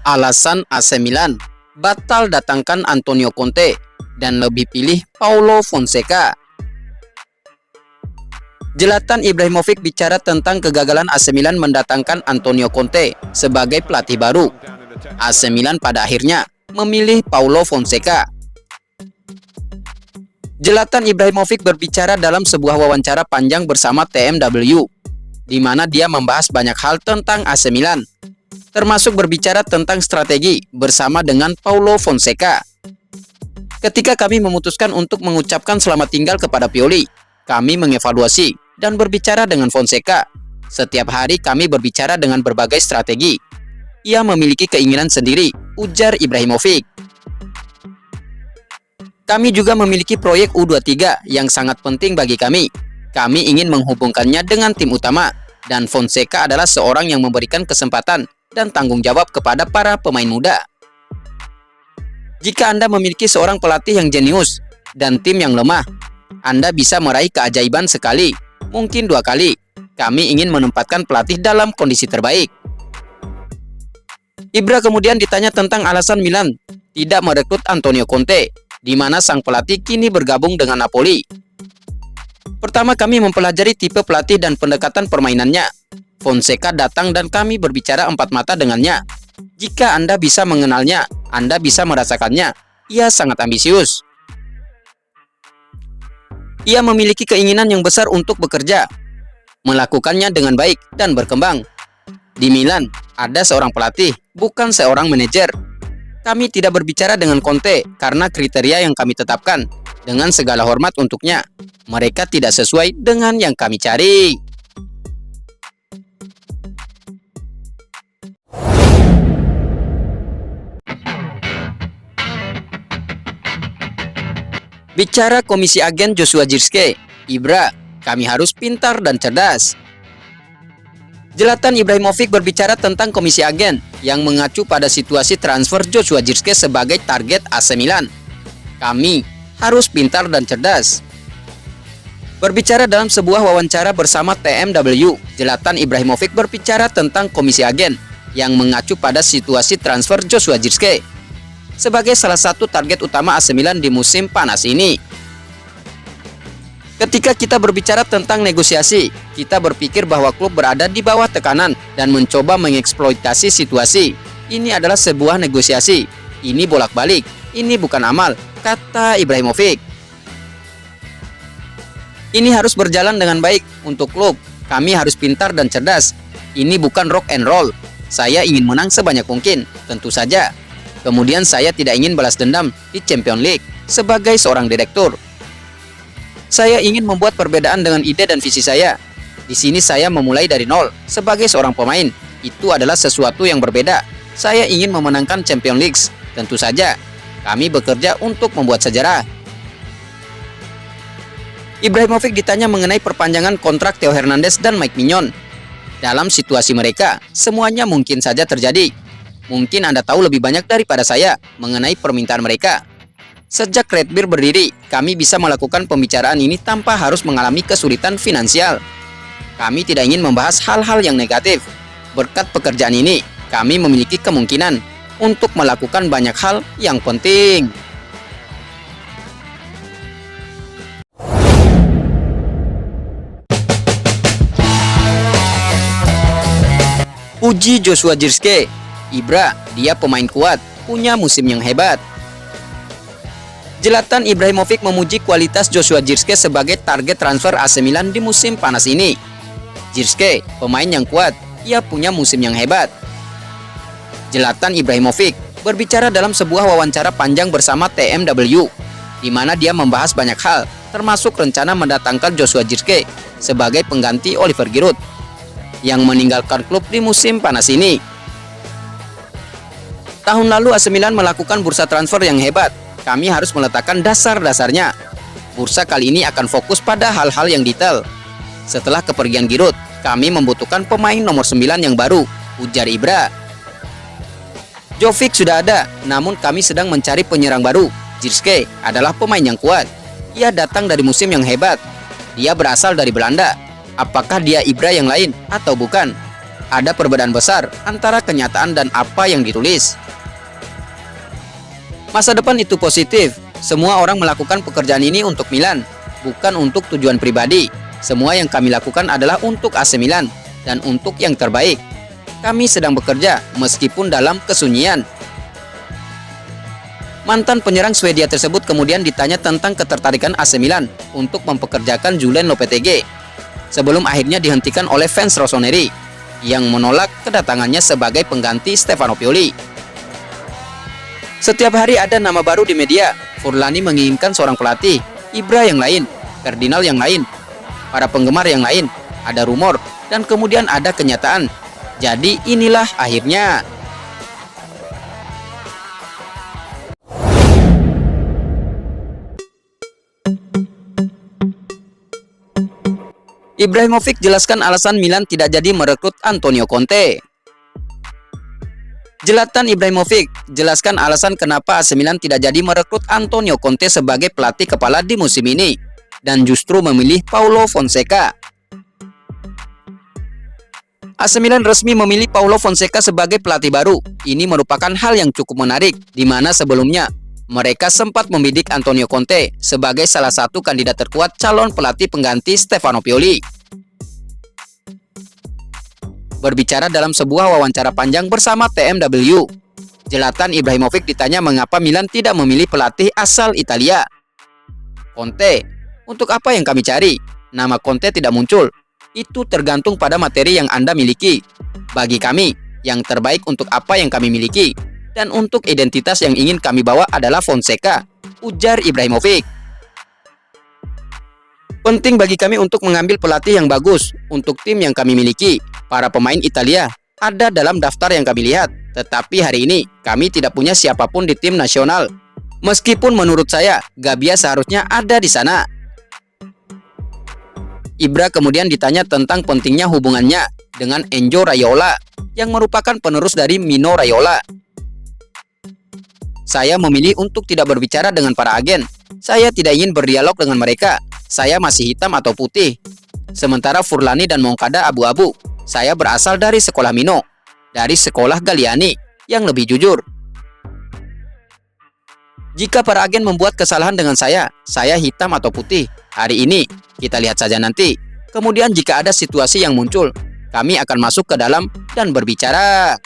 Alasan AC Milan batal datangkan Antonio Conte dan lebih pilih Paulo Fonseca. Zlatan Ibrahimovic bicara tentang kegagalan AC Milan mendatangkan Antonio Conte sebagai pelatih baru. AC Milan pada akhirnya memilih Paulo Fonseca. Zlatan Ibrahimovic berbicara dalam sebuah wawancara panjang bersama TMW, di mana dia membahas banyak hal tentang AC Milan, termasuk berbicara tentang strategi bersama dengan Paulo Fonseca. Ketika kami memutuskan untuk mengucapkan selamat tinggal kepada Pioli, kami mengevaluasi dan berbicara dengan Fonseca. Setiap hari kami berbicara dengan berbagai strategi. Ia memiliki keinginan sendiri, ujar Ibrahimovic. Kami juga memiliki proyek U23 yang sangat penting bagi kami. Kami ingin menghubungkannya dengan tim utama, dan Fonseca adalah seorang yang memberikan kesempatan dan tanggung jawab kepada para pemain muda. Jika Anda memiliki seorang pelatih yang jenius dan tim yang lemah, Anda bisa meraih keajaiban sekali, mungkin 2 kali. Kami ingin menempatkan pelatih dalam kondisi terbaik. Ibra kemudian ditanya tentang alasan Milan tidak merekrut Antonio Conte, di mana sang pelatih kini bergabung dengan Napoli. Pertama, kami mempelajari tipe pelatih dan pendekatan permainannya. Fonseca datang dan kami berbicara 4 mata dengannya. Jika Anda bisa mengenalnya, Anda bisa merasakannya. Ia sangat ambisius. Ia memiliki keinginan yang besar untuk bekerja, melakukannya dengan baik dan berkembang. Di Milan, ada seorang pelatih, bukan seorang manajer. Kami tidak berbicara dengan Conte karena kriteria yang kami tetapkan. Dengan segala hormat untuknya, mereka tidak sesuai dengan yang kami cari. Bicara komisi agen Joshua Zirkzee, Ibra, kami harus pintar dan cerdas. Zlatan Ibrahimovic berbicara tentang komisi agen yang mengacu pada situasi transfer Joshua Zirkzee sebagai target AC Milan. Kami harus pintar dan cerdas. Berbicara dalam sebuah wawancara bersama TMW, Zlatan Ibrahimovic berbicara tentang komisi agen yang mengacu pada situasi transfer Joshua Zirkzee sebagai salah satu target utama AC Milan di musim panas ini. Ketika kita berbicara tentang negosiasi, kita berpikir bahwa klub berada di bawah tekanan dan mencoba mengeksploitasi situasi. Ini adalah sebuah negosiasi. Ini bolak-balik. Ini bukan amal, kata Ibrahimovic. Ini harus berjalan dengan baik untuk klub. Kami harus pintar dan cerdas. Ini bukan rock and roll. Saya ingin menang sebanyak mungkin, tentu saja. Kemudian saya tidak ingin balas dendam di Champions League sebagai seorang direktur. Saya ingin membuat perbedaan dengan ide dan visi saya. Di sini saya memulai dari nol sebagai seorang pemain. Itu adalah sesuatu yang berbeda. Saya ingin memenangkan Champions League. Tentu saja, kami bekerja untuk membuat sejarah. Ibrahimovic ditanya mengenai perpanjangan kontrak Theo Hernandez dan Mike Maignan. Dalam situasi mereka, semuanya mungkin saja terjadi. Mungkin Anda tahu lebih banyak daripada saya mengenai permintaan mereka. Sejak Red Bear berdiri, kami bisa melakukan pembicaraan ini tanpa harus mengalami kesulitan finansial. Kami tidak ingin membahas hal-hal yang negatif. Berkat pekerjaan ini, kami memiliki kemungkinan untuk melakukan banyak hal yang penting. Puji Joshua Zirkzee. Ibra, dia pemain kuat, punya musim yang hebat. Zlatan Ibrahimovic memuji kualitas Joshua Zirkzee sebagai target transfer AC Milan di musim panas ini. Zirkzee, pemain yang kuat, ia punya musim yang hebat. Zlatan Ibrahimovic berbicara dalam sebuah wawancara panjang bersama TMW, di mana dia membahas banyak hal, termasuk rencana mendatangkan Joshua Zirkzee sebagai pengganti Oliver Giroud yang meninggalkan klub di musim panas ini. Tahun lalu AC Milan melakukan bursa transfer yang hebat. Kami harus meletakkan dasar-dasarnya. Bursa kali ini akan fokus pada hal-hal yang detail. Setelah kepergian Giroud, kami membutuhkan pemain nomor 9 yang baru, ujar Ibra. Jovic sudah ada, namun kami sedang mencari penyerang baru. Zirkzee adalah pemain yang kuat. Ia datang dari musim yang hebat. Dia berasal dari Belanda. Apakah dia Ibra yang lain atau bukan? Ada perbedaan besar antara kenyataan dan apa yang ditulis. Masa depan itu positif. Semua orang melakukan pekerjaan ini untuk Milan, bukan untuk tujuan pribadi. Semua yang kami lakukan adalah untuk AC Milan dan untuk yang terbaik. Kami sedang bekerja meskipun dalam kesunyian. Mantan penyerang Swedia tersebut kemudian ditanya tentang ketertarikan AC Milan untuk mempekerjakan Julen Lopetegui sebelum akhirnya dihentikan oleh fans Rossoneri yang menolak kedatangannya sebagai pengganti Stefano Pioli. Setiap hari ada nama baru di media. Furlani menginginkan seorang pelatih, Ibra yang lain, Ferdinand yang lain, para penggemar yang lain, ada rumor, dan kemudian ada kenyataan. Jadi inilah akhirnya. Ibrahimovic jelaskan alasan Milan tidak jadi merekrut Antonio Conte. Zlatan Ibrahimovic jelaskan alasan kenapa AC Milan tidak jadi merekrut Antonio Conte sebagai pelatih kepala di musim ini dan justru memilih Paulo Fonseca. AC Milan resmi memilih Paulo Fonseca sebagai pelatih baru. Ini merupakan hal yang cukup menarik, di mana sebelumnya mereka sempat membidik Antonio Conte sebagai salah satu kandidat terkuat calon pelatih pengganti Stefano Pioli. Berbicara dalam sebuah wawancara panjang bersama TMW, Zlatan Ibrahimovic ditanya mengapa Milan tidak memilih pelatih asal Italia. Conte, untuk apa yang kami cari? Nama Conte tidak muncul. Itu tergantung pada materi yang Anda miliki. Bagi kami, yang terbaik untuk apa yang kami miliki dan untuk identitas yang ingin kami bawa adalah Fonseca, ujar Ibrahimovic. Penting bagi kami untuk mengambil pelatih yang bagus untuk tim yang kami miliki. Para pemain Italia ada dalam daftar yang kami lihat, tetapi hari ini kami tidak punya siapapun di tim nasional. Meskipun menurut saya, Gabbia seharusnya ada di sana. Ibra kemudian ditanya tentang pentingnya hubungannya dengan Enzo Raiola, yang merupakan penerus dari Mino Raiola. Saya memilih untuk tidak berbicara dengan para agen. Saya tidak ingin berdialog dengan mereka. Saya masih hitam atau putih. Sementara Furlani dan Moncada abu-abu. Saya berasal dari sekolah Mino, dari sekolah Galliani, yang lebih jujur. Jika para agen membuat kesalahan dengan saya hitam atau putih. Hari ini, kita lihat saja nanti. Kemudian jika ada situasi yang muncul, kami akan masuk ke dalam dan berbicara.